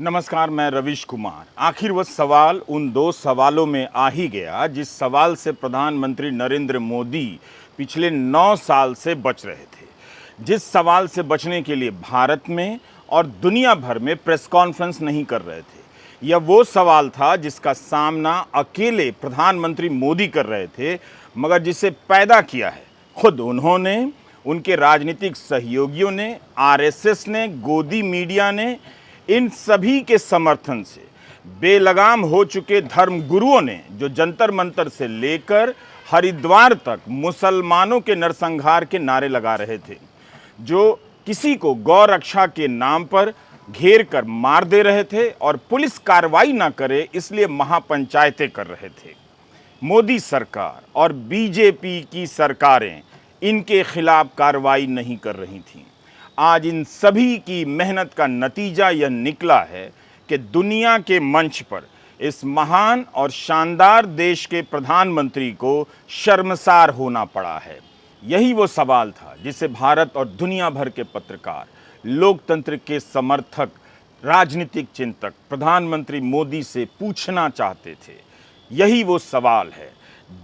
नमस्कार, मैं रवीश कुमार। आखिर वह सवाल उन दो सवालों में आ ही गया जिस सवाल से प्रधानमंत्री नरेंद्र मोदी पिछले 9 साल से बच रहे थे। जिस सवाल से बचने के लिए भारत में और दुनिया भर में प्रेस कॉन्फ्रेंस नहीं कर रहे थे। यह वो सवाल था जिसका सामना अकेले प्रधानमंत्री मोदी कर रहे थे, मगर जिसे पैदा किया है खुद उन्होंने, उनके राजनीतिक सहयोगियों ने, आरएसएस ने, गोदी मीडिया ने। इन सभी के समर्थन से बेलगाम हो चुके धर्म गुरुओं ने, जो जंतर मंतर से लेकर हरिद्वार तक मुसलमानों के नरसंहार के नारे लगा रहे थे, जो किसी को गौ रक्षा के नाम पर घेर कर मार दे रहे थे और पुलिस कार्रवाई ना करे इसलिए महापंचायतें कर रहे थे। मोदी सरकार और बीजेपी की सरकारें इनके खिलाफ कार्रवाई नहीं कर रही थीं। आज इन सभी की मेहनत का नतीजा यह निकला है कि दुनिया के मंच पर इस महान और शानदार देश के प्रधानमंत्री को शर्मसार होना पड़ा है। यही वो सवाल था जिसे भारत और दुनिया भर के पत्रकार, लोकतंत्र के समर्थक, राजनीतिक चिंतक प्रधानमंत्री मोदी से पूछना चाहते थे। यही वो सवाल है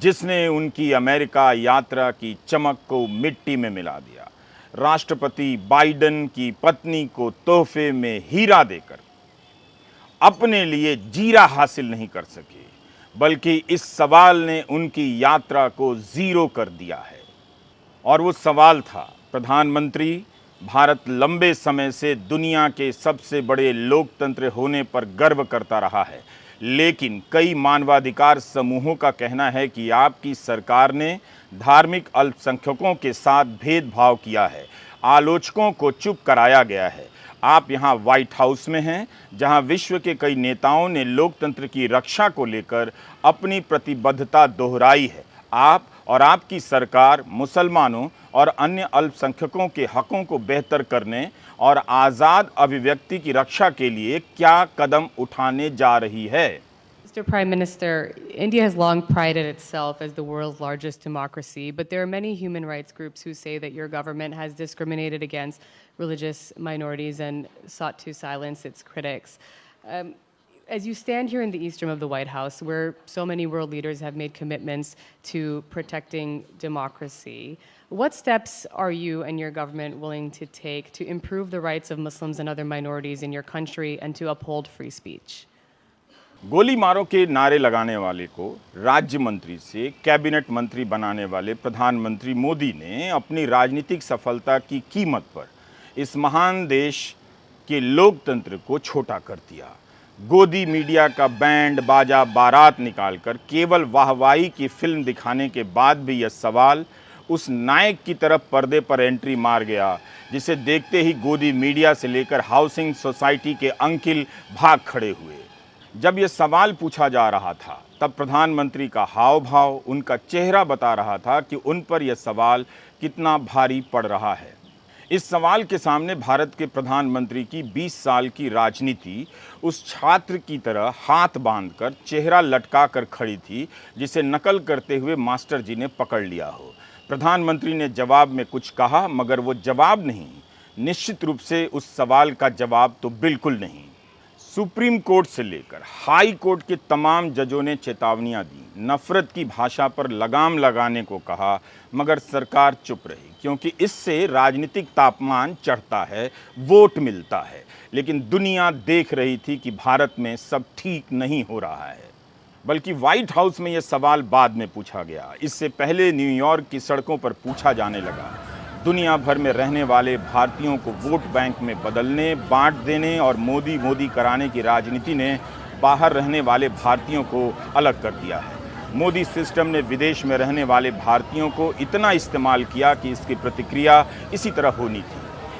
जिसने उनकी अमेरिका यात्रा की चमक को मिट्टी में मिला दिया। राष्ट्रपति बाइडेन की पत्नी को तोहफे में हीरा देकर अपने लिए जीरा हासिल नहीं कर सके, बल्कि इस सवाल ने उनकी यात्रा को जीरो कर दिया है। और वो सवाल था, प्रधानमंत्री, भारत लंबे समय से दुनिया के सबसे बड़े लोकतंत्र होने पर गर्व करता रहा है, लेकिन कई मानवाधिकार समूहों का कहना है कि आपकी सरकार ने धार्मिक अल्पसंख्यकों के साथ भेदभाव किया है, आलोचकों को चुप कराया गया है। आप यहाँ व्हाइट हाउस में हैं, जहाँ विश्व के कई नेताओं ने लोकतंत्र की रक्षा को लेकर अपनी प्रतिबद्धता दोहराई है। आप और आपकी सरकार मुसलमानों और अन्य अल्पसंख्यकों के हकों को बेहतर करने और आज़ाद अभिव्यक्ति की रक्षा के लिए क्या कदम उठाने जा रही है? Mr. Prime Minister, India has long prided itself as the world's largest democracy, but there are many human rights groups who say that your government has discriminated against religious minorities and sought to silence its critics. As you stand here in the east room of the White House, where so many world leaders have made commitments to protecting democracy, what steps are you and your government willing to take to improve the rights of Muslims and other minorities in your country and to uphold free speech? गोली मारो के नारे लगाने वाले को राज्य मंत्री से कैबिनेट मंत्री बनाने वाले प्रधानमंत्री मोदी ने अपनी राजनीतिक सफलता की कीमत पर इस महान देश के लोकतंत्र को छोटा कर दिया। गोदी मीडिया का बैंड बाजा बारात निकालकर केवल वाहवाही की फिल्म दिखाने के बाद भी यह सवाल उस नायक की तरफ पर्दे पर एंट्री मार गया, जिसे देखते ही गोदी मीडिया से लेकर हाउसिंग सोसाइटी के अंकिल भाग खड़े हुए। जब यह सवाल पूछा जा रहा था, तब प्रधानमंत्री का हाव भाव, उनका चेहरा बता रहा था कि उन पर यह सवाल कितना भारी पड़ रहा है। इस सवाल के सामने भारत के प्रधानमंत्री की 20 साल की राजनीति उस छात्र की तरह हाथ बांधकर चेहरा लटका कर खड़ी थी, जिसे नकल करते हुए मास्टर जी ने पकड़ लिया हो। प्रधानमंत्री ने जवाब में कुछ कहा, मगर वो जवाब नहीं, निश्चित रूप से उस सवाल का जवाब तो बिल्कुल नहीं। सुप्रीम कोर्ट से लेकर हाई कोर्ट के तमाम जजों ने चेतावनियां दी, नफरत की भाषा पर लगाम लगाने को कहा, मगर सरकार चुप रही, क्योंकि इससे राजनीतिक तापमान चढ़ता है, वोट मिलता है। लेकिन दुनिया देख रही थी कि भारत में सब ठीक नहीं हो रहा है। बल्कि व्हाइट हाउस में यह सवाल बाद में पूछा गया, इससे पहले न्यूयॉर्क की सड़कों पर पूछा जाने लगा। दुनिया भर में रहने वाले भारतीयों को वोट बैंक में बदलने, बांट देने और मोदी मोदी कराने की राजनीति ने बाहर रहने वाले भारतीयों को अलग कर दिया है। मोदी सिस्टम ने विदेश में रहने वाले भारतीयों को इतना इस्तेमाल किया कि इसकी प्रतिक्रिया इसी तरह होनी थी।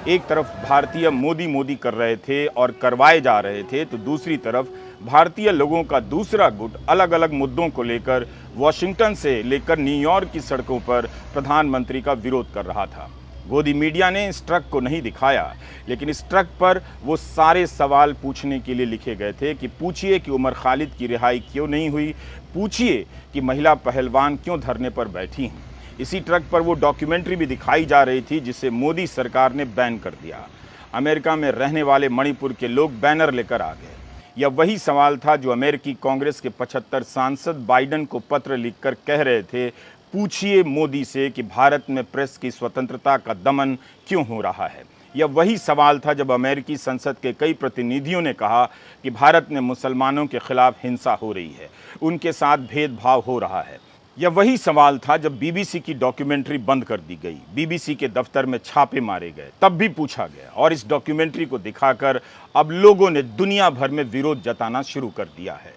एक तरफ भारतीय मोदी मोदी कर रहे थे और करवाए जा रहे थे, तो दूसरी तरफ भारतीय लोगों का दूसरा गुट अलग अलग मुद्दों को लेकर वॉशिंगटन से लेकर न्यूयॉर्क की सड़कों पर प्रधानमंत्री का विरोध कर रहा था। गोदी मीडिया ने इस ट्रक को नहीं दिखाया, लेकिन इस ट्रक पर वो सारे सवाल पूछने के लिए लिखे गए थे कि पूछिए कि उमर खालिद की रिहाई क्यों नहीं हुई, पूछिए कि महिला पहलवान क्यों धरने पर बैठी हैं। इसी ट्रक पर वो डॉक्यूमेंट्री भी दिखाई जा रही थी जिसे मोदी सरकार ने बैन कर दिया। अमेरिका में रहने वाले मणिपुर के लोग बैनर लेकर आ गए। यह वही सवाल था जो अमेरिकी कांग्रेस के 75 सांसद बाइडेन को पत्र लिखकर कह रहे थे, पूछिए मोदी से कि भारत में प्रेस की स्वतंत्रता का दमन क्यों हो रहा है। यह वही सवाल था जब अमेरिकी संसद के कई प्रतिनिधियों ने कहा कि भारत में मुसलमानों के खिलाफ हिंसा हो रही है, उनके साथ भेदभाव हो रहा है। यह वही सवाल था जब बीबीसी की डॉक्यूमेंट्री बंद कर दी गई, बीबीसी के दफ्तर में छापे मारे गए, तब भी पूछा गया और इस डॉक्यूमेंट्री को दिखाकर अब लोगों ने दुनिया भर में विरोध जताना शुरू कर दिया है।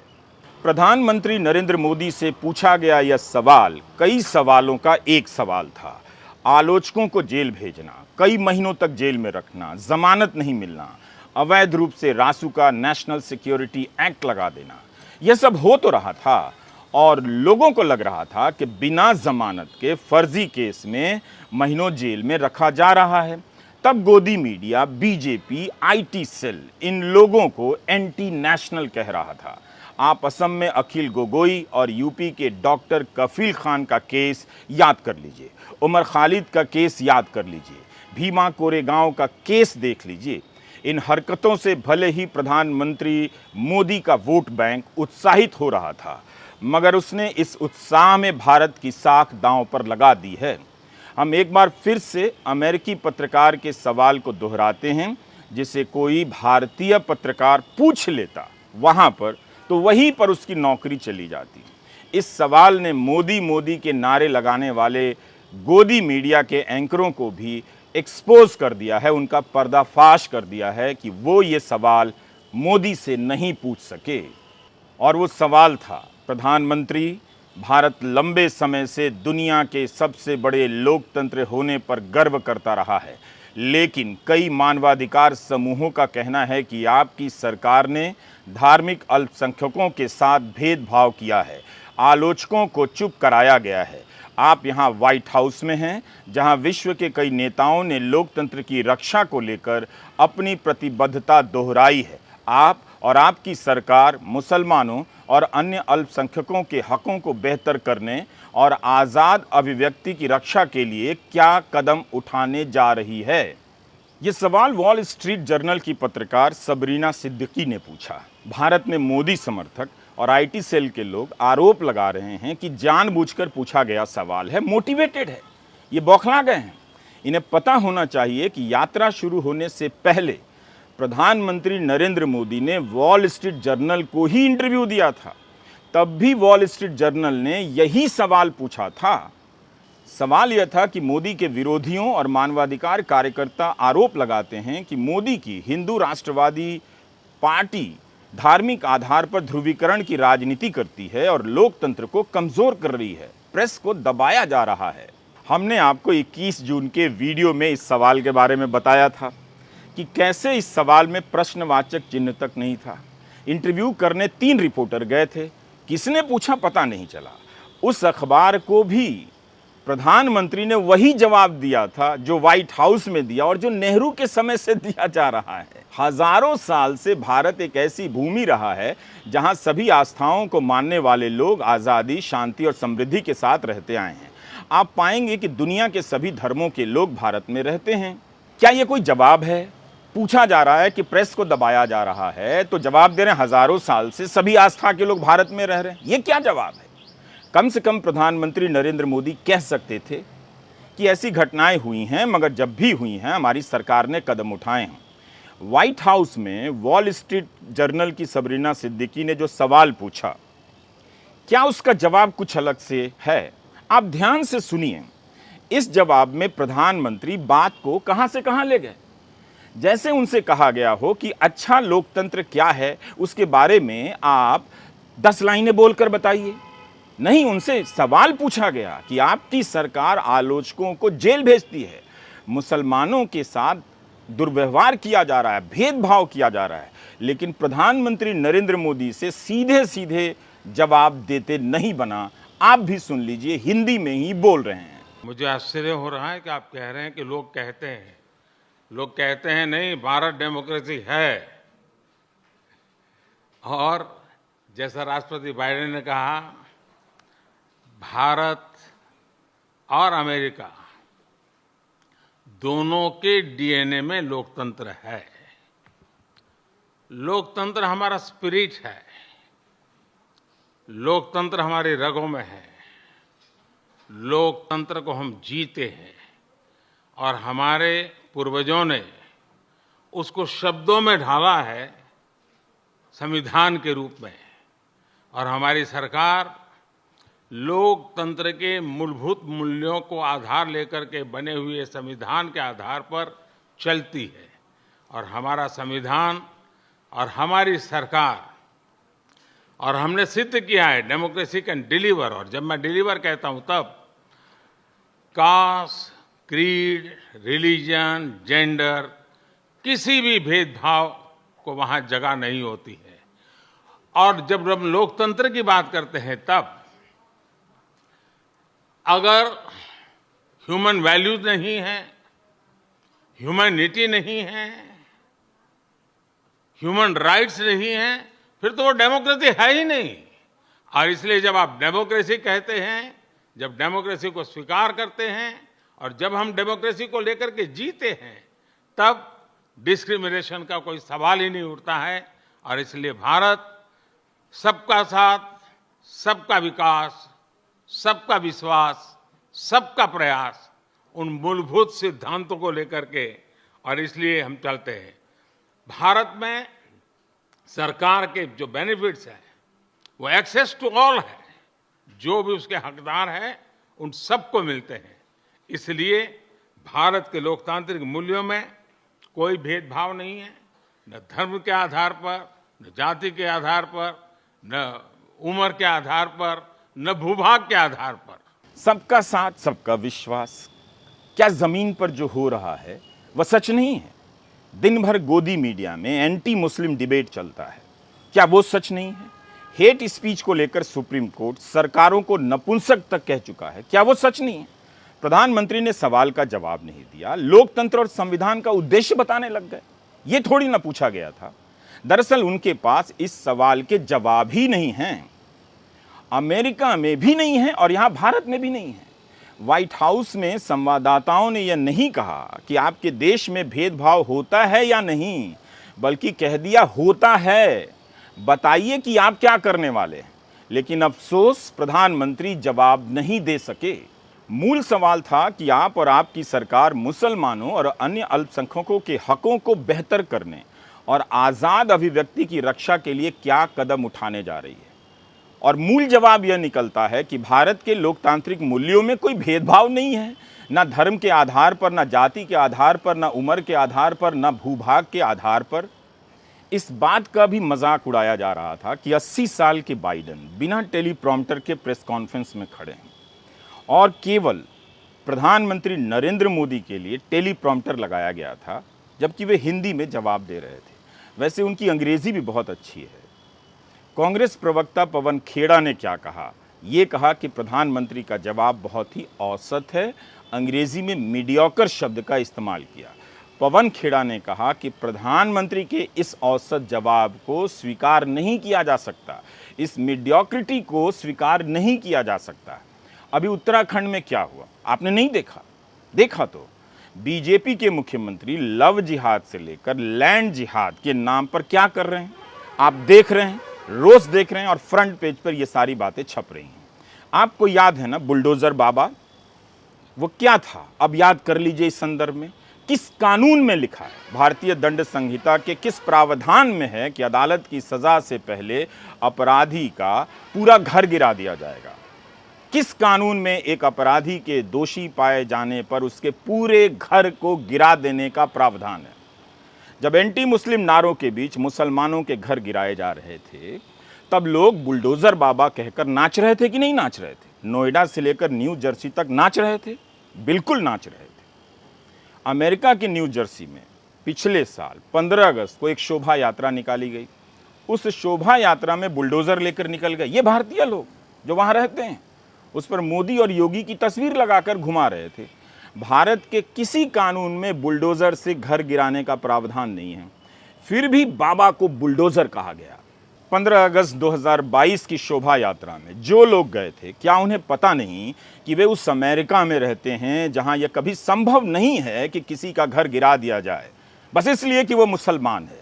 प्रधानमंत्री नरेंद्र मोदी से पूछा गया यह सवाल कई सवालों का एक सवाल था। आलोचकों को जेल भेजना, कई महीनों तक जेल में रखना, जमानत नहीं मिलना, अवैध रूप से रासुका नेशनल सिक्योरिटी एक्ट लगा देना, यह सब हो तो रहा था और लोगों को लग रहा था कि बिना जमानत के फर्जी केस में महीनों जेल में रखा जा रहा है। तब गोदी मीडिया, बीजेपी, आईटी सेल इन लोगों को एंटी नेशनल कह रहा था। आप असम में अखिल गोगोई और यूपी के डॉक्टर कफील खान का केस याद कर लीजिए, उमर खालिद का केस याद कर लीजिए, भीमा कोरेगांव का केस देख लीजिए। इन हरकतों से भले ही प्रधानमंत्री मोदी का वोट बैंक उत्साहित हो रहा था, मगर उसने इस उत्साह में भारत की साख दांव पर लगा दी है। हम एक बार फिर से अमेरिकी पत्रकार के सवाल को दोहराते हैं, जिसे कोई भारतीय पत्रकार पूछ लेता वहां पर तो वहीं पर उसकी नौकरी चली जाती। इस सवाल ने मोदी मोदी के नारे लगाने वाले गोदी मीडिया के एंकरों को भी एक्सपोज कर दिया है, उनका पर्दाफाश कर दिया है कि वो ये सवाल मोदी से नहीं पूछ सके। और वो सवाल था, प्रधानमंत्री, भारत लंबे समय से दुनिया के सबसे बड़े लोकतंत्र होने पर गर्व करता रहा है, लेकिन कई मानवाधिकार समूहों का कहना है कि आपकी सरकार ने धार्मिक अल्पसंख्यकों के साथ भेदभाव किया है, आलोचकों को चुप कराया गया है। आप यहाँ व्हाइट हाउस में हैं, जहाँ विश्व के कई नेताओं ने लोकतंत्र की रक्षा को लेकर अपनी प्रतिबद्धता दोहराई है। आप और आपकी सरकार मुसलमानों और अन्य अल्पसंख्यकों के हकों को बेहतर करने और आज़ाद अभिव्यक्ति की रक्षा के लिए क्या कदम उठाने जा रही है? ये सवाल वॉल स्ट्रीट जर्नल की पत्रकार सबरीना सिद्दीकी ने पूछा। भारत में मोदी समर्थक और आईटी सेल के लोग आरोप लगा रहे हैं कि जानबूझकर पूछा गया सवाल है, मोटिवेटेड है, ये बौखला गए हैं। इन्हें पता होना चाहिए कि यात्रा शुरू होने से पहले प्रधानमंत्री नरेंद्र मोदी ने वॉल स्ट्रीट जर्नल को ही इंटरव्यू दिया था, तब भी वॉल स्ट्रीट जर्नल ने यही सवाल पूछा था। सवाल यह था कि मोदी के विरोधियों और मानवाधिकार कार्यकर्ता आरोप लगाते हैं कि मोदी की हिंदू राष्ट्रवादी पार्टी धार्मिक आधार पर ध्रुवीकरण की राजनीति करती है और लोकतंत्र को कमजोर कर रही है, प्रेस को दबाया जा रहा है। हमने आपको 21 जून के वीडियो में इस सवाल के बारे में बताया था कि कैसे इस सवाल में प्रश्नवाचक चिन्ह तक नहीं था। इंटरव्यू करने 3 रिपोर्टर गए थे, किसने पूछा पता नहीं चला। उस अखबार को भी प्रधानमंत्री ने वही जवाब दिया था जो व्हाइट हाउस में दिया और जो नेहरू के समय से दिया जा रहा है। हजारों साल से भारत एक ऐसी भूमि रहा है जहां सभी आस्थाओं को मानने वाले लोग आज़ादी, शांति और समृद्धि के साथ रहते आए हैं। आप पाएंगे कि दुनिया के सभी धर्मों के लोग भारत में रहते हैं। क्या ये कोई जवाब है? पूछा जा रहा है कि प्रेस को दबाया जा रहा है, तो जवाब दे रहे हैं हजारों साल से सभी आस्था के लोग भारत में रह रहे हैं। ये क्या जवाब है? कम से कम प्रधानमंत्री नरेंद्र मोदी कह सकते थे कि ऐसी घटनाएं हुई हैं, मगर जब भी हुई हैं हमारी सरकार ने कदम उठाए हैं। व्हाइट हाउस में वॉल स्ट्रीट जर्नल की सबरीना सिद्दीकी ने जो सवाल पूछा, क्या उसका जवाब कुछ अलग से है? आप ध्यान से सुनिए। इस जवाब में प्रधानमंत्री बात को कहां से कहां ले गए, जैसे उनसे कहा गया हो कि अच्छा लोकतंत्र क्या है उसके बारे में आप 10 लाइनें बोलकर बताइए। नहीं, उनसे सवाल पूछा गया कि आपकी सरकार आलोचकों को जेल भेजती है, मुसलमानों के साथ दुर्व्यवहार किया जा रहा है, भेदभाव किया जा रहा है, लेकिन प्रधानमंत्री नरेंद्र मोदी से सीधे सीधे जवाब देते नहीं बना। आप भी सुन लीजिए, हिंदी में ही बोल रहे हैं। मुझे आश्चर्य हो रहा है कि आप कह रहे हैं कि लोग कहते हैं नहीं, भारत डेमोक्रेसी है। और जैसा राष्ट्रपति बाइडेन ने कहा, भारत और अमेरिका दोनों के डीएनए में लोकतंत्र है। लोकतंत्र हमारा स्पिरिट है, लोकतंत्र हमारी रगों में है, लोकतंत्र को हम जीते हैं और हमारे पूर्वजों ने उसको शब्दों में ढाला है संविधान के रूप में। और हमारी सरकार लोकतंत्र के मूलभूत मूल्यों को आधार लेकर के बने हुए संविधान के आधार पर चलती है। और हमारा संविधान और हमारी सरकार, और हमने सिद्ध किया है डेमोक्रेसी कैन डिलीवर। और जब मैं डिलीवर कहता हूं तब कास्ट, क्रीड, रिलीजन, जेंडर, किसी भी भेदभाव को वहां जगह नहीं होती है। और जब हम लोकतंत्र की बात करते हैं तब अगर ह्यूमन वैल्यूज नहीं है, ह्यूमैनिटी नहीं है, ह्यूमन राइट्स नहीं है, फिर तो वो डेमोक्रेसी है ही नहीं। और इसलिए जब आप डेमोक्रेसी कहते हैं, जब डेमोक्रेसी को स्वीकार करते हैं और जब हम डेमोक्रेसी को लेकर के जीते हैं, तब डिस्क्रिमिनेशन का कोई सवाल ही नहीं उठता है। और इसलिए भारत सबका साथ, सबका विकास, सबका विश्वास, सबका प्रयास, उन मूलभूत सिद्धांतों को लेकर के, और इसलिए हम चलते हैं। भारत में सरकार के जो बेनिफिट्स हैं वो एक्सेस टू ऑल है, जो भी उसके हकदार हैं उन सबको मिलते हैं। इसलिए भारत के लोकतांत्रिक मूल्यों में कोई भेदभाव नहीं है, न धर्म के आधार पर, न जाति के आधार पर, न उम्र के आधार पर, न भूभाग के आधार पर। सबका साथ, सबका विश्वास। क्या जमीन पर जो हो रहा है वह सच नहीं है? दिन भर गोदी मीडिया में एंटी मुस्लिम डिबेट चलता है, क्या वो सच नहीं है? हेट स्पीच को लेकर सुप्रीम कोर्ट सरकारों को नपुंसक तक कह चुका है, क्या वो सच नहीं है? प्रधानमंत्री ने सवाल का जवाब नहीं दिया, लोकतंत्र और संविधान का उद्देश्य बताने लग गए। ये थोड़ी ना पूछा गया था। दरअसल उनके पास इस सवाल के जवाब ही नहीं हैं। अमेरिका में भी नहीं है और यहां भारत में भी नहीं है। व्हाइट हाउस में संवाददाताओं ने यह नहीं कहा कि आपके देश में भेदभाव होता है या नहीं, बल्कि कह दिया होता है, बताइए कि आप क्या करने वाले हैं। लेकिन अफसोस प्रधानमंत्री जवाब नहीं दे सके। मूल सवाल था कि आप और आपकी सरकार मुसलमानों और अन्य अल्पसंख्यकों के हकों को बेहतर करने और आज़ाद अभिव्यक्ति की रक्षा के लिए क्या कदम उठाने जा रही है। और मूल जवाब यह निकलता है कि भारत के लोकतांत्रिक मूल्यों में कोई भेदभाव नहीं है, ना धर्म के आधार पर, ना जाति के आधार पर, ना उम्र के आधार पर, ना भूभाग के आधार पर। इस बात का भी मजाक उड़ाया जा रहा था कि 80 साल के बाइडेन बिना टेलीप्रॉम्प्टर के प्रेस कॉन्फ्रेंस में खड़े हैं और केवल प्रधानमंत्री नरेंद्र मोदी के लिए टेलीप्रॉम्प्टर लगाया गया था, जबकि वे हिंदी में जवाब दे रहे थे। वैसे उनकी अंग्रेजी भी बहुत अच्छी है। कांग्रेस प्रवक्ता पवन खेड़ा ने क्या कहा? ये कहा कि प्रधानमंत्री का जवाब बहुत ही औसत है, अंग्रेजी में मीडियोकर शब्द का इस्तेमाल किया। पवन खेड़ा ने कहा कि प्रधानमंत्री के इस औसत जवाब को स्वीकार नहीं किया जा सकता, इस मीडियोक्रिटी को स्वीकार नहीं किया जा सकता। अभी उत्तराखंड में क्या हुआ आपने नहीं देखा? देखा तो बीजेपी के मुख्यमंत्री लव जिहाद से लेकर लैंड जिहाद के नाम पर क्या कर रहे हैं आप देख रहे हैं, रोज देख रहे हैं और फ्रंट पेज पर ये सारी बातें छप रही हैं। आपको याद है ना बुलडोजर बाबा, वो क्या था? अब याद कर लीजिए इस संदर्भ में किस कानून में लिखा है, भारतीय दंड संहिता के किस प्रावधान में है कि अदालत की सजा से पहले अपराधी का पूरा घर गिरा दिया जाएगा। किस कानून में एक अपराधी के दोषी पाए जाने पर उसके पूरे घर को गिरा देने का प्रावधान है। जब एंटी मुस्लिम नारों के बीच मुसलमानों के घर गिराए जा रहे थे, तब लोग बुलडोजर बाबा कहकर नाच रहे थे कि नहीं नाच रहे थे? नोएडा से लेकर न्यू जर्सी तक नाच रहे थे, बिल्कुल नाच रहे थे। अमेरिका के न्यू जर्सी में पिछले साल 15 अगस्त को एक शोभा यात्रा निकाली गई। उस शोभा यात्रा में बुलडोजर लेकर निकल गए ये भारतीय लोग जो वहां रहते हैं। उस पर मोदी और योगी की तस्वीर लगाकर घुमा रहे थे। भारत के किसी कानून में बुलडोजर से घर गिराने का प्रावधान नहीं है, फिर भी बाबा को बुलडोजर कहा गया। 15 अगस्त 2022 की शोभा यात्रा में जो लोग गए थे, क्या उन्हें पता नहीं कि वे उस अमेरिका में रहते हैं जहां यह कभी संभव नहीं है कि किसी का घर गिरा दिया जाए, बस इसलिए कि वो मुसलमान है।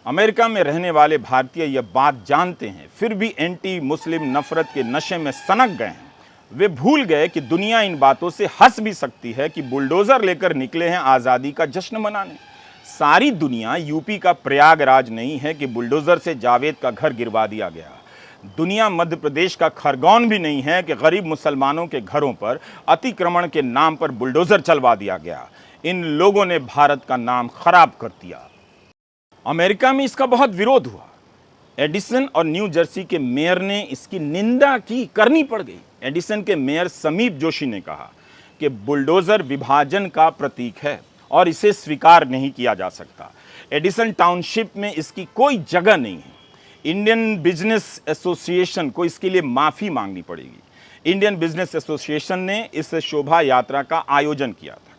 अमेरिका में रहने वाले भारतीय यह बात जानते हैं, फिर भी एंटी मुस्लिम नफरत के नशे में सनक गए हैं। वे भूल गए कि दुनिया इन बातों से हंस भी सकती है कि बुलडोजर लेकर निकले हैं आज़ादी का जश्न मनाने। सारी दुनिया यूपी का प्रयागराज नहीं है कि बुलडोजर से जावेद का घर गिरवा दिया गया। दुनिया मध्य प्रदेश का खरगोन भी नहीं है कि गरीब मुसलमानों के घरों पर अतिक्रमण के नाम पर बुलडोजर चलवा दिया गया। इन लोगों ने भारत का नाम खराब कर दिया। अमेरिका में इसका बहुत विरोध हुआ। एडिसन और न्यू जर्सी के मेयर ने इसकी निंदा की, करनी पड़ गई। एडिसन के मेयर समीप जोशी ने कहा कि बुलडोजर विभाजन का प्रतीक है और इसे स्वीकार नहीं किया जा सकता। एडिसन टाउनशिप में इसकी कोई जगह नहीं है। इंडियन बिजनेस एसोसिएशन को इसके लिए माफ़ी मांगनी पड़ेगी। इंडियन बिजनेस एसोसिएशन ने इस शोभा यात्रा का आयोजन किया था।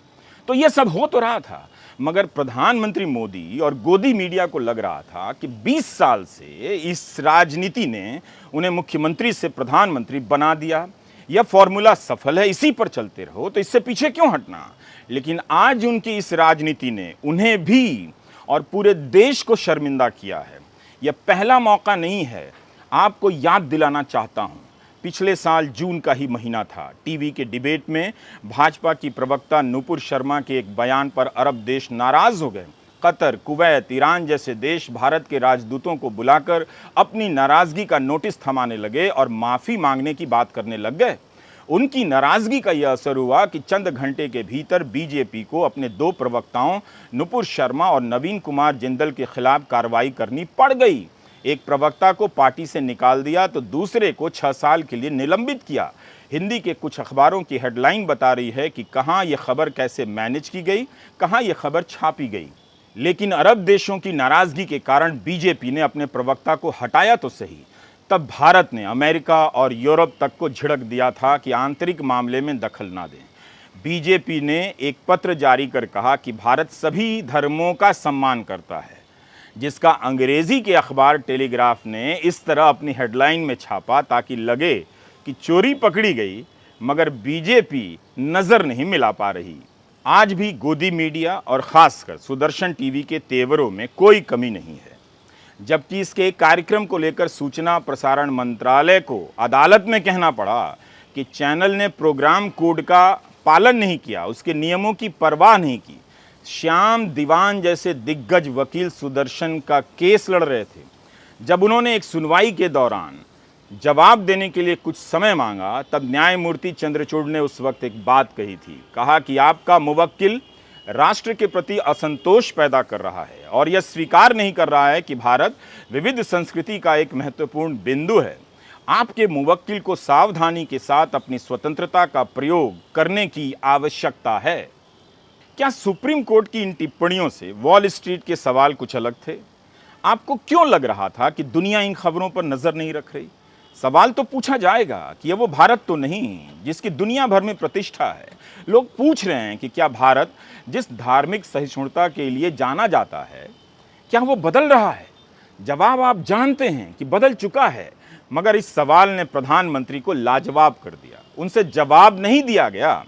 तो यह सब हो तो रहा था, मगर प्रधानमंत्री मोदी और गोदी मीडिया को लग रहा था कि 20 साल से इस राजनीति ने उन्हें मुख्यमंत्री से प्रधानमंत्री बना दिया। यह फॉर्मूला सफल है, इसी पर चलते रहो, तो इससे पीछे क्यों हटना। लेकिन आज उनकी इस राजनीति ने उन्हें भी और पूरे देश को शर्मिंदा किया है। यह पहला मौका नहीं है। आपको याद दिलाना चाहता हूं, पिछले साल जून का ही महीना था। टीवी के डिबेट में भाजपा की प्रवक्ता नुपुर शर्मा के एक बयान पर अरब देश नाराज हो गए। कतर, कुवैत, ईरान जैसे देश भारत के राजदूतों को बुलाकर अपनी नाराजगी का नोटिस थमाने लगे और माफी मांगने की बात करने लग गए। उनकी नाराजगी का यह असर हुआ कि चंद घंटे के भीतर बीजेपी को अपने 2 प्रवक्ताओं नुपुर शर्मा और नवीन कुमार जिंदल के खिलाफ कार्रवाई करनी पड़ गई। एक प्रवक्ता को पार्टी से निकाल दिया तो दूसरे को 6 साल के लिए निलंबित किया। हिंदी के कुछ अखबारों की हेडलाइन बता रही है कि कहां यह खबर कैसे मैनेज की गई, कहां यह खबर छापी गई। लेकिन अरब देशों की नाराजगी के कारण बीजेपी ने अपने प्रवक्ता को हटाया तो सही, तब भारत ने अमेरिका और यूरोप तक को झिड़क दिया था कि आंतरिक मामले में दखल ना दें। बीजेपी ने एक पत्र जारी कर कहा कि भारत सभी धर्मों का सम्मान करता है, जिसका अंग्रेजी के अखबार टेलीग्राफ ने इस तरह अपनी हेडलाइन में छापा ताकि लगे कि चोरी पकड़ी गई, मगर बीजेपी नजर नहीं मिला पा रही। आज भी गोदी मीडिया और खासकर सुदर्शन टीवी के तेवरों में कोई कमी नहीं है, जबकि इसके एक कार्यक्रम को लेकर सूचना प्रसारण मंत्रालय को अदालत में कहना पड़ा कि चैनल ने प्रोग्राम कोड का पालन नहीं किया, उसके नियमों की परवाह नहीं की। श्याम दीवान जैसे दिग्गज वकील सुदर्शन का केस लड़ रहे थे। जब उन्होंने एक सुनवाई के दौरान जवाब देने के लिए कुछ समय मांगा, तब न्यायमूर्ति चंद्रचूड़ ने उस वक्त एक बात कही थी। कहा कि आपका मुवक्किल राष्ट्र के प्रति असंतोष पैदा कर रहा है और यह स्वीकार नहीं कर रहा है कि भारत विविध संस्कृति का एक महत्वपूर्ण बिंदु है। आपके मुवक्किल को सावधानी के साथ अपनी स्वतंत्रता का प्रयोग करने की आवश्यकता है। क्या सुप्रीम कोर्ट की इन टिप्पणियों से वॉल स्ट्रीट के सवाल कुछ अलग थे? आपको क्यों लग रहा था कि दुनिया इन खबरों पर नजर नहीं रख रही? सवाल तो पूछा जाएगा कि यह वो भारत तो नहीं जिसकी दुनिया भर में प्रतिष्ठा है। लोग पूछ रहे हैं कि क्या भारत जिस धार्मिक सहिष्णुता के लिए जाना जाता है, क्या वो बदल रहा है? जवाब आप जानते हैं कि बदल चुका है, मगर इस सवाल ने प्रधानमंत्री को लाजवाब कर दिया। उनसे जवाब नहीं दिया गया।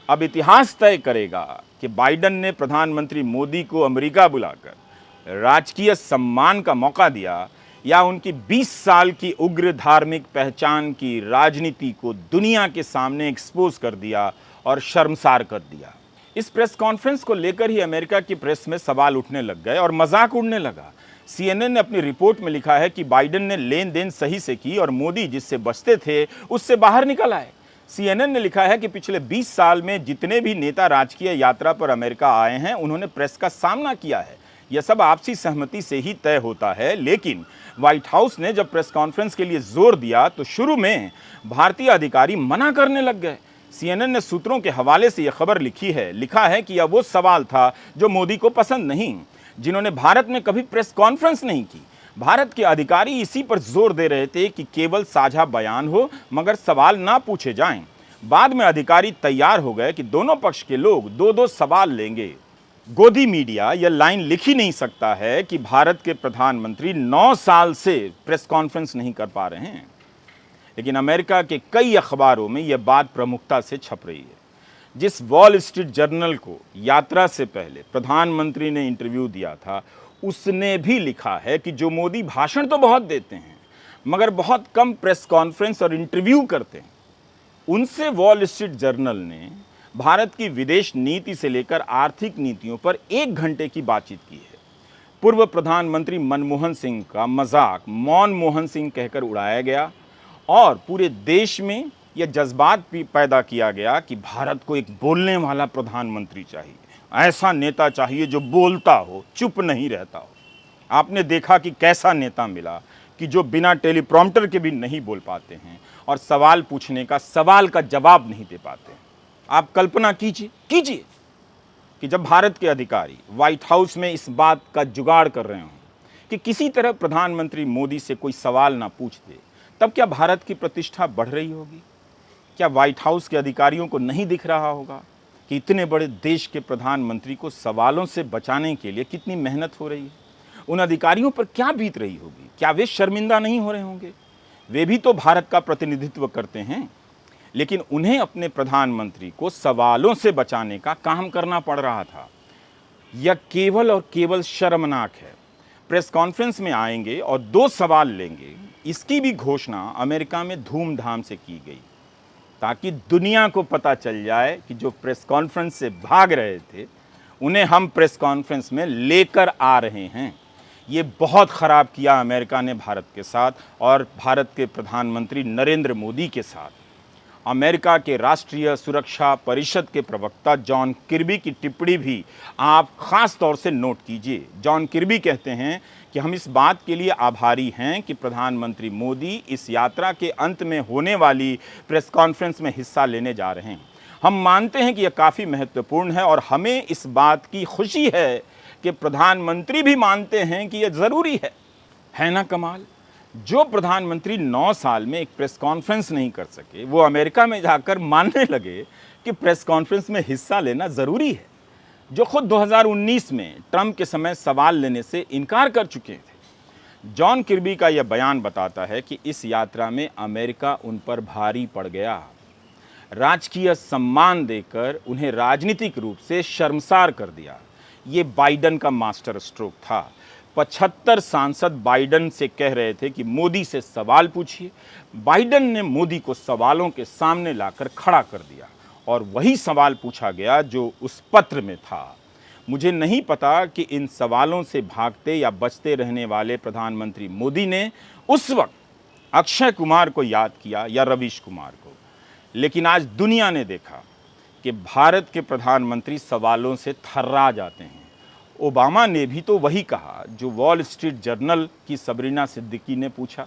अब इतिहास तय करेगा कि बाइडेन ने प्रधानमंत्री मोदी को अमेरिका बुलाकर राजकीय सम्मान का मौका दिया या उनकी 20 साल की उग्र धार्मिक पहचान की राजनीति को दुनिया के सामने एक्सपोज कर दिया और शर्मसार कर दिया। इस प्रेस कॉन्फ्रेंस को लेकर ही अमेरिका की प्रेस में सवाल उठने लग गए और मजाक उड़ने लगा। CNN ने अपनी रिपोर्ट में लिखा है कि बाइडेन ने लेन देन सही से की और मोदी जिससे बचते थे उससे बाहर निकल आए। CNN ने लिखा है कि पिछले 20 साल में जितने भी नेता राजकीय यात्रा पर अमेरिका आए हैं, उन्होंने प्रेस का सामना किया है। यह सब आपसी सहमति से ही तय होता है। लेकिन व्हाइट हाउस ने जब प्रेस कॉन्फ्रेंस के लिए जोर दिया तो शुरू में भारतीय अधिकारी मना करने लग गए। CNN ने सूत्रों के हवाले से यह खबर लिखा है कि यह वो सवाल था जो मोदी को पसंद नहीं, जिन्होंने भारत में कभी प्रेस कॉन्फ्रेंस नहीं की। भारत के अधिकारी इसी पर जोर दे रहे थे कि केवल साझा बयान हो मगर सवाल ना पूछे जाएं। बाद में अधिकारी तैयार हो गए कि दोनों पक्ष के लोग 2-2 सवाल लेंगे। गोदी मीडिया यह लाइन लिख ही नहीं सकता है कि भारत के प्रधानमंत्री 9 साल से प्रेस कॉन्फ्रेंस नहीं कर पा रहे हैं। लेकिन अमेरिका के कई अखबारों में यह बात प्रमुखता से छप रही है। जिस वॉल स्ट्रीट जर्नल को यात्रा से पहले प्रधानमंत्री ने इंटरव्यू दिया था, उसने भी लिखा है कि जो मोदी भाषण तो बहुत देते हैं मगर बहुत कम प्रेस कॉन्फ्रेंस और इंटरव्यू करते हैं। उनसे वॉल स्ट्रीट जर्नल ने भारत की विदेश नीति से लेकर आर्थिक नीतियों पर 1 घंटे की बातचीत की है। पूर्व प्रधानमंत्री मनमोहन सिंह का मजाक मौन मोहन सिंह कहकर उड़ाया गया और पूरे देश में यह जज्बात भी पैदा किया गया कि भारत को एक बोलने वाला प्रधानमंत्री चाहिए, ऐसा नेता चाहिए जो बोलता हो, चुप नहीं रहता हो। आपने देखा कि कैसा नेता मिला कि जो बिना टेलीप्रॉम्प्टर के भी नहीं बोल पाते हैं और सवाल पूछने का सवाल का जवाब नहीं दे पाते हैं। आप कल्पना कीजिए कि जब भारत के अधिकारी व्हाइट हाउस में इस बात का जुगाड़ कर रहे हों कि किसी तरह प्रधानमंत्री मोदी से कोई सवाल ना पूछ दे, तब क्या भारत की प्रतिष्ठा बढ़ रही होगी? क्या व्हाइट हाउस के अधिकारियों को नहीं दिख रहा होगा कि इतने बड़े देश के प्रधानमंत्री को सवालों से बचाने के लिए कितनी मेहनत हो रही है? उन अधिकारियों पर क्या बीत रही होगी? क्या वे शर्मिंदा नहीं हो रहे होंगे? वे भी तो भारत का प्रतिनिधित्व करते हैं, लेकिन उन्हें अपने प्रधानमंत्री को सवालों से बचाने का काम करना पड़ रहा था। यह केवल और केवल शर्मनाक है। प्रेस कॉन्फ्रेंस में आएंगे और 2 सवाल लेंगे, इसकी भी घोषणा अमेरिका में धूमधाम से की गई ताकि दुनिया को पता चल जाए कि जो प्रेस कॉन्फ्रेंस से भाग रहे थे उन्हें हम प्रेस कॉन्फ्रेंस में लेकर आ रहे हैं। ये बहुत ख़राब किया अमेरिका ने भारत के साथ और भारत के प्रधानमंत्री नरेंद्र मोदी के साथ। अमेरिका के राष्ट्रीय सुरक्षा परिषद के प्रवक्ता जॉन किर्बी की टिप्पणी भी आप ख़ास तौर से नोट कीजिए। जॉन किर्बी कहते हैं कि हम इस बात के लिए आभारी हैं कि प्रधानमंत्री मोदी इस यात्रा के अंत में होने वाली प्रेस कॉन्फ्रेंस में हिस्सा लेने जा रहे हैं। हम मानते हैं कि यह काफ़ी महत्वपूर्ण है और हमें इस बात की खुशी है कि प्रधानमंत्री भी मानते हैं कि यह ज़रूरी है ना कमाल? जो प्रधानमंत्री 9 साल में एक प्रेस कॉन्फ्रेंस नहीं कर सके, वो अमेरिका में जाकर मानने लगे कि प्रेस कॉन्फ्रेंस में हिस्सा लेना ज़रूरी है। जो खुद 2019 में ट्रंप के समय सवाल लेने से इनकार कर चुके थे। जॉन किर्बी का यह बयान बताता है कि इस यात्रा में अमेरिका उन पर भारी पड़ गया। राजकीय सम्मान देकर उन्हें राजनीतिक रूप से शर्मसार कर दिया। ये बाइडन का मास्टर स्ट्रोक था। 75 सांसद बाइडन से कह रहे थे कि मोदी से सवाल पूछिए। बाइडन ने मोदी को सवालों के सामने लाकर खड़ा कर दिया और वही सवाल पूछा गया जो उस पत्र में था। मुझे नहीं पता कि इन सवालों से भागते या बचते रहने वाले प्रधानमंत्री मोदी ने उस वक्त अक्षय कुमार को याद किया या रवीश कुमार को, लेकिन आज दुनिया ने देखा कि भारत के प्रधानमंत्री सवालों से थर्रा जाते हैं। ओबामा ने भी तो वही कहा जो वॉल स्ट्रीट जर्नल की सबरीना सिद्दीकी ने पूछा।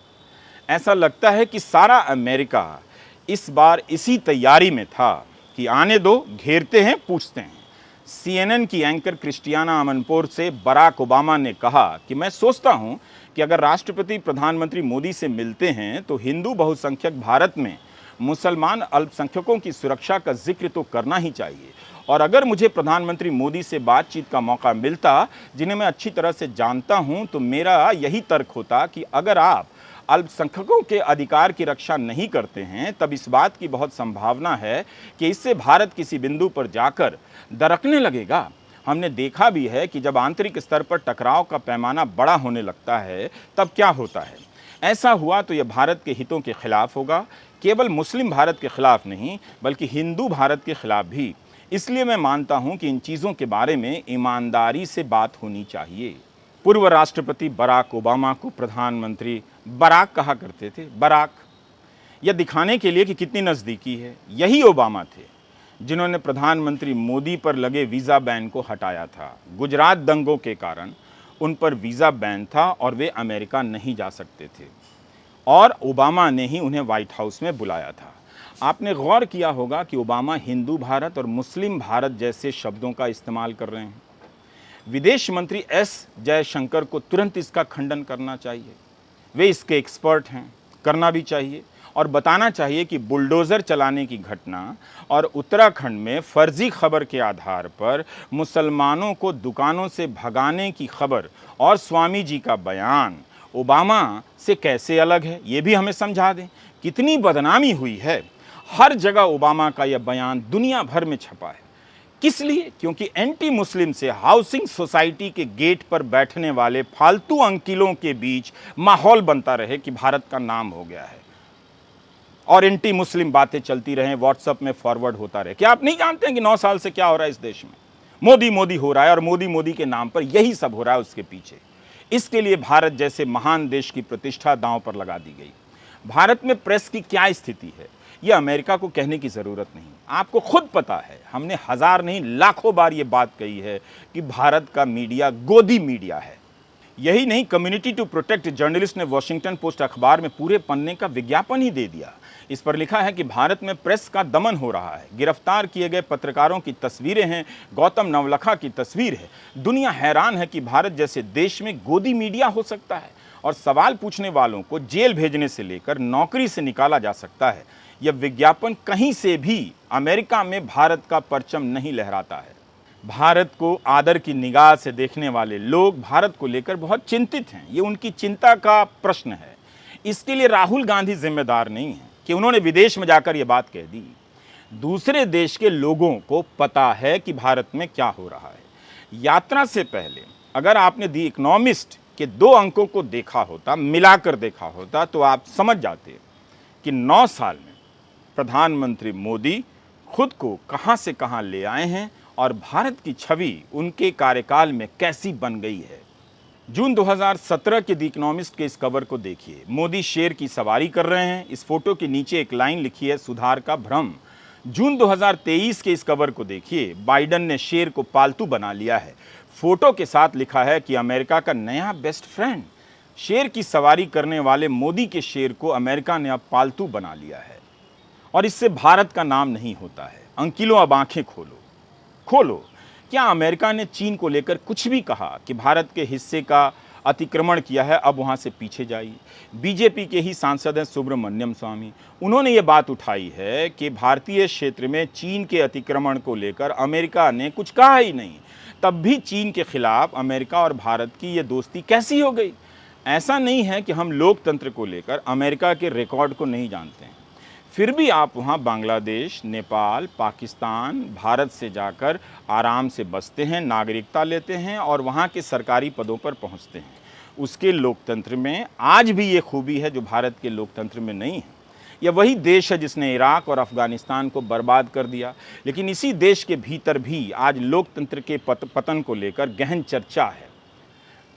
ऐसा लगता है कि सारा अमेरिका इस बार इसी तैयारी में था कि आने दो, घेरते हैं, पूछते हैं। CNN की एंकर क्रिस्टियाना अमनपोर से बराक ओबामा ने कहा कि मैं सोचता हूं कि अगर राष्ट्रपति प्रधानमंत्री मोदी से मिलते हैं तो हिंदू बहुसंख्यक भारत में मुसलमान अल्पसंख्यकों की सुरक्षा का जिक्र तो करना ही चाहिए, और अगर मुझे प्रधानमंत्री मोदी से बातचीत का मौका मिलता जिन्हें मैं अच्छी तरह से जानता हूं, तो मेरा यही तर्क होता कि अगर आप अल्पसंख्यकों के अधिकार की रक्षा नहीं करते हैं तब इस बात की बहुत संभावना है कि इससे भारत किसी बिंदु पर जाकर दरकने लगेगा। हमने देखा भी है कि जब आंतरिक स्तर पर टकराव का पैमाना बड़ा होने लगता है तब क्या होता है। ऐसा हुआ तो यह भारत के हितों के खिलाफ होगा, केवल मुस्लिम भारत के खिलाफ नहीं बल्कि हिंदू भारत के खिलाफ भी। इसलिए मैं मानता हूं कि इन चीज़ों के बारे में ईमानदारी से बात होनी चाहिए। पूर्व राष्ट्रपति बराक ओबामा को प्रधानमंत्री बराक कहा करते थे, बराक, यह दिखाने के लिए कि कितनी नज़दीकी है। यही ओबामा थे जिन्होंने प्रधानमंत्री मोदी पर लगे वीज़ा बैन को हटाया था। गुजरात दंगों के कारण उन पर वीज़ा बैन था और वे अमेरिका नहीं जा सकते थे और ओबामा ने ही उन्हें व्हाइट हाउस में बुलाया था। आपने गौर किया होगा कि ओबामा हिंदू भारत और मुस्लिम भारत जैसे शब्दों का इस्तेमाल कर रहे हैं। विदेश मंत्री एस जयशंकर को तुरंत इसका खंडन करना चाहिए। वे इसके एक्सपर्ट हैं, करना भी चाहिए, और बताना चाहिए कि बुलडोज़र चलाने की घटना और उत्तराखंड में फर्जी खबर के आधार पर मुसलमानों को दुकानों से भगाने की खबर और स्वामी जी का बयान ओबामा से कैसे अलग है, ये भी हमें समझा दें। कितनी बदनामी हुई है, हर जगह ओबामा का यह बयान दुनिया भर में छपा है। किस लिए? क्योंकि एंटी मुस्लिम से हाउसिंग सोसाइटी के गेट पर बैठने वाले फालतू अंकिलों के बीच माहौल बनता रहे कि भारत का नाम हो गया है और एंटी मुस्लिम बातें चलती रहें, व्हाट्सएप में फॉरवर्ड होता रहे। क्या आप नहीं जानते हैं कि 9 साल से क्या हो रहा है इस देश में? मोदी मोदी हो रहा है और मोदी मोदी के नाम पर यही सब हो रहा है उसके पीछे। इसके लिए भारत जैसे महान देश की प्रतिष्ठा दांव पर लगा दी गई। भारत में प्रेस की क्या स्थिति है, यह अमेरिका को कहने की ज़रूरत नहीं, आपको खुद पता है। हमने हज़ार नहीं लाखों बार ये बात कही है कि भारत का मीडिया गोदी मीडिया है। यही नहीं, कम्युनिटी टू प्रोटेक्ट जर्नलिस्ट ने वॉशिंगटन पोस्ट अखबार में पूरे पन्ने का विज्ञापन ही दे दिया। इस पर लिखा है कि भारत में प्रेस का दमन हो रहा है। गिरफ्तार किए गए पत्रकारों की तस्वीरें हैं, गौतम नवलखा की तस्वीर है। दुनिया हैरान है कि भारत जैसे देश में गोदी मीडिया हो सकता है और सवाल पूछने वालों को जेल भेजने से लेकर नौकरी से निकाला जा सकता है। यह विज्ञापन कहीं से भी अमेरिका में भारत का परचम नहीं लहराता है। भारत को आदर की निगाह से देखने वाले लोग भारत को लेकर बहुत चिंतित हैं। ये उनकी चिंता का प्रश्न है। इसके लिए राहुल गांधी जिम्मेदार नहीं है कि उन्होंने विदेश में जाकर ये बात कह दी। दूसरे देश के लोगों को पता है कि भारत में क्या हो रहा है। यात्रा से पहले अगर आपने दी इकोनॉमिस्ट के 2 अंकों को देखा होता, मिलाकर देखा होता, तो आप समझ जाते कि 9 साल में प्रधानमंत्री मोदी खुद को कहां से कहां ले आए हैं और भारत की छवि उनके कार्यकाल में कैसी बन गई है। जून 2017 के द इकोनॉमिस्ट के इस कवर को देखिए। मोदी शेर की सवारी कर रहे हैं। इस फोटो के नीचे एक लाइन लिखी है, सुधार का भ्रम। जून 2023 के इस कवर को देखिए। बाइडन ने शेर को पालतू बना लिया है। फोटो के साथ लिखा है कि अमेरिका का नया बेस्ट फ्रेंड। शेर की सवारी करने वाले मोदी के शेर को अमेरिका ने अब पालतू बना लिया है और इससे भारत का नाम नहीं होता है। अंकिलों, अब आंखें खोलो। क्या अमेरिका ने चीन को लेकर कुछ भी कहा कि भारत के हिस्से का अतिक्रमण किया है, अब वहां से पीछे जाइए। बीजेपी के ही सांसद हैं सुब्रमण्यम स्वामी, उन्होंने ये बात उठाई है कि भारतीय क्षेत्र में चीन के अतिक्रमण को लेकर अमेरिका ने कुछ कहा ही नहीं। तब भी चीन के खिलाफ अमेरिका और भारत की ये दोस्ती कैसी हो गई? ऐसा नहीं है कि हम लोकतंत्र को लेकर अमेरिका के रिकॉर्ड को नहीं जानते हैं, फिर भी आप वहाँ बांग्लादेश, नेपाल, पाकिस्तान, भारत से जाकर आराम से बसते हैं, नागरिकता लेते हैं और वहाँ के सरकारी पदों पर पहुँचते हैं। उसके लोकतंत्र में आज भी ये खूबी है जो भारत के लोकतंत्र में नहीं है। यह वही देश है जिसने इराक और अफ़गानिस्तान को बर्बाद कर दिया, लेकिन इसी देश के भीतर भी आज लोकतंत्र के पतन को लेकर गहन चर्चा है।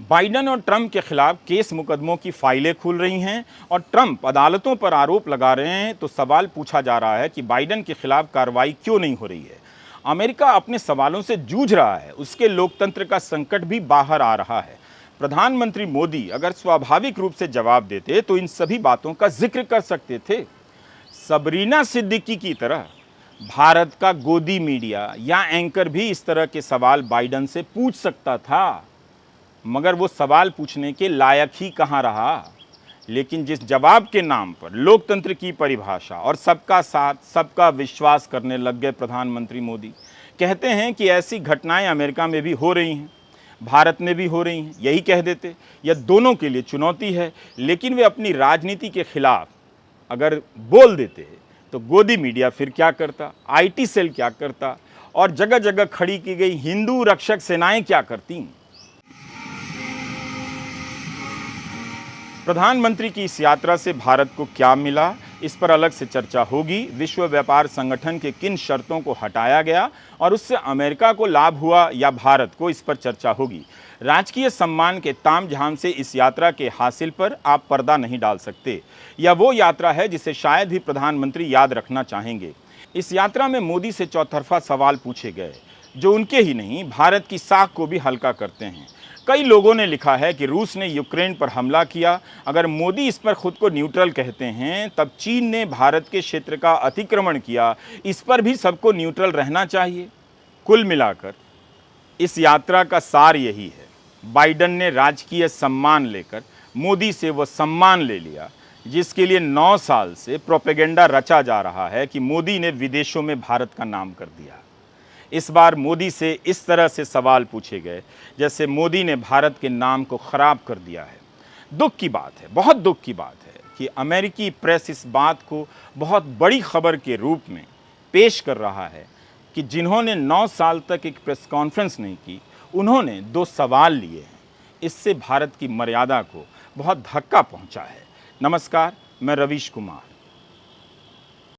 बाइडन और ट्रंप के खिलाफ केस मुकदमों की फाइलें खुल रही हैं और ट्रंप अदालतों पर आरोप लगा रहे हैं, तो सवाल पूछा जा रहा है कि बाइडन के खिलाफ कार्रवाई क्यों नहीं हो रही है। अमेरिका अपने सवालों से जूझ रहा है, उसके लोकतंत्र का संकट भी बाहर आ रहा है। प्रधानमंत्री मोदी अगर स्वाभाविक रूप से जवाब देते तो इन सभी बातों का जिक्र कर सकते थे। सबरीना सिद्दीकी की तरह भारत का गोदी मीडिया या एंकर भी इस तरह के सवाल बाइडन से पूछ सकता था, मगर वो सवाल पूछने के लायक ही कहाँ रहा। लेकिन जिस जवाब के नाम पर लोकतंत्र की परिभाषा और सबका साथ, सबका विश्वास करने लग गए प्रधानमंत्री मोदी, कहते हैं कि ऐसी घटनाएं अमेरिका में भी हो रही हैं, भारत में भी हो रही हैं, यही कह देते। यह दोनों के लिए चुनौती है, लेकिन वे अपनी राजनीति के खिलाफ अगर बोल देते तो गोदी मीडिया फिर क्या करता, IT सेल क्या करता और जगह जगह खड़ी की गई हिंदू रक्षक सेनाएं क्या करती। प्रधानमंत्री की इस यात्रा से भारत को क्या मिला, इस पर अलग से चर्चा होगी। विश्व व्यापार संगठन के किन शर्तों को हटाया गया और उससे अमेरिका को लाभ हुआ या भारत को, इस पर चर्चा होगी। राजकीय सम्मान के तामझाम से इस यात्रा के हासिल पर आप पर्दा नहीं डाल सकते। यह वो यात्रा है जिसे शायद ही प्रधानमंत्री याद रखना चाहेंगे। इस यात्रा में मोदी से चौतरफा सवाल पूछे गए जो उनके ही नहीं, भारत की साख को भी हल्का करते हैं। कई लोगों ने लिखा है कि रूस ने यूक्रेन पर हमला किया। अगर मोदी इस पर खुद को न्यूट्रल कहते हैं, तब चीन ने भारत के क्षेत्र का अतिक्रमण किया, इस पर भी सबको न्यूट्रल रहना चाहिए। कुल मिलाकर इस यात्रा का सार यही है, बाइडन ने राजकीय सम्मान लेकर मोदी से वो सम्मान ले लिया जिसके लिए 9 साल से प्रोपेगेंडा रचा जा रहा है कि मोदी ने विदेशों में भारत का नाम कर दिया। इस बार मोदी से इस तरह से सवाल पूछे गए जैसे मोदी ने भारत के नाम को खराब कर दिया है। दुख की बात है, बहुत दुख की बात है कि अमेरिकी प्रेस इस बात को बहुत बड़ी खबर के रूप में पेश कर रहा है कि जिन्होंने 9 साल तक एक प्रेस कॉन्फ्रेंस नहीं की, उन्होंने 2 सवाल लिए हैं। इससे भारत की मर्यादा को बहुत धक्का पहुंचा है। नमस्कार, मैं रवीश कुमार।